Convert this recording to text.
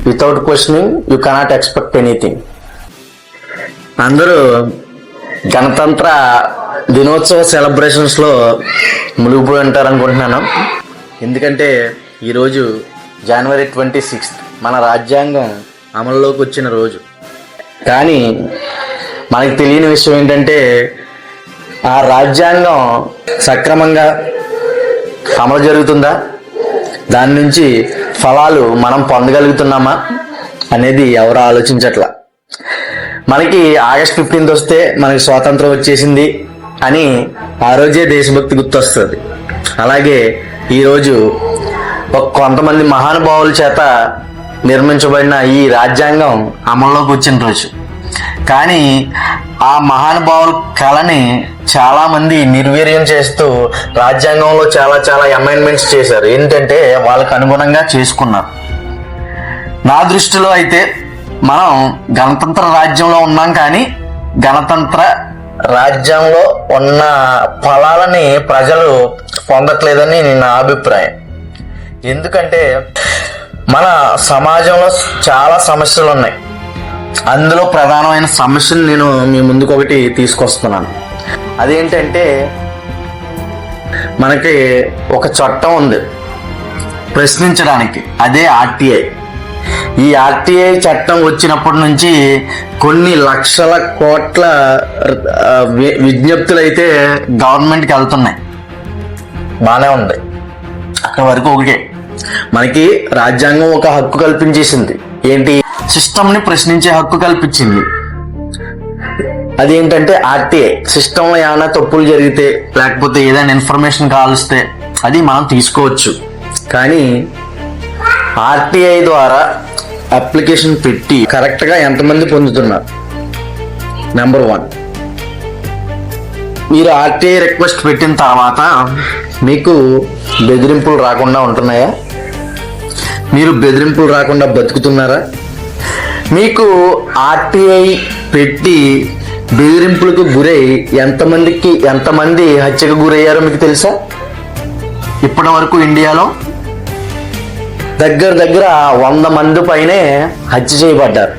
Without questioning you cannot expect anything. అందరూ గణతంత్ర దినోత్సవ సెలబ్రేషన్స్లో మునిగిపోయి ఉంటారు అనుకుంటున్నాను. ఎందుకంటే ఈరోజు జనవరి 26 మన రాజ్యాంగం అమల్లోకి వచ్చిన రోజు. కానీ మనకు తెలియని విషయం ఏంటంటే ఆ రాజ్యాంగం సక్రమంగా అమలు జరుగుతుందా, దాని నుంచి ఫలాలు మనం పొందగలుగుతున్నామా అనేది ఎవరు ఆలోచించట్లా. మనకి ఆగస్ట్ 15 వస్తే మనకి స్వాతంత్రం వచ్చేసింది అని ఆ రోజే దేశభక్తి గుర్తొస్తుంది. అలాగే ఈరోజు కొంతమంది మహానుభావుల చేత నిర్మించబడిన ఈ రాజ్యాంగం అమల్లోకి వచ్చిన రోజు. కానీ ఆ మహానుభావుల కళని చాలా మంది నిర్వీర్యం చేస్తూ రాజ్యాంగంలో చాలా చాలా అమెండ్మెంట్స్ చేశారు. ఏంటంటే వాళ్ళకు అనుగుణంగా చేసుకున్నారు. నా దృష్టిలో అయితే మనం గణతంత్ర రాజ్యంలో ఉన్నాం, కానీ గణతంత్ర రాజ్యంలో ఉన్న ఫలాలని ప్రజలు పొందట్లేదని నా అభిప్రాయం. ఎందుకంటే మన సమాజంలో చాలా సమస్యలు ఉన్నాయి. అందులో ప్రధానమైన సమస్యను నేను మీ ముందుకు ఒకటి తీసుకొస్తున్నాను. అదేంటంటే మనకి ఒక చట్టం ఉంది ప్రశ్నించడానికి, అదే ఆర్టీఐ. ఈ ఆర్టీఐ చట్టం వచ్చినప్పటి నుంచి కొన్ని లక్షల కోట్ల విజ్ఞప్తులు అయితే గవర్నమెంట్కి వెళ్తున్నాయి. బాగానే ఉంది, అక్కడి వరకు ఒకటే. మనకి రాజ్యాంగం ఒక హక్కు కల్పించేసింది. ఏంటి? సిస్టమ్ని ప్రశ్నించే హక్కు కల్పించింది. అదేంటంటే ఆర్టీఐ. సిస్టంలో ఏమైనా తప్పులు జరిగితే లేకపోతే ఏదైనా ఇన్ఫర్మేషన్ కావాల్స్తే అది మనం తీసుకోవచ్చు. కానీ ఆర్టీఐ ద్వారా అప్లికేషన్ పెట్టి కరెక్ట్గా ఎంతమంది పొందుతున్నారు? నెంబర్ 1, మీరు ఆర్టీఐ రిక్వెస్ట్ పెట్టిన తర్వాత మీకు బెదిరింపులు రాకుండా ఉంటున్నాయా? మీరు బెదిరింపులు రాకుండా బతుకుతున్నారా? మీకు ఆర్టీఐ పెట్టి బెదిరింపులకు గురై ఎంతమంది హత్యకు గురయ్యారో మీకు తెలుసా? ఇప్పటి వరకు ఇండియాలో దగ్గర 100 మంది పైనే హత్య చేయబడ్డారు.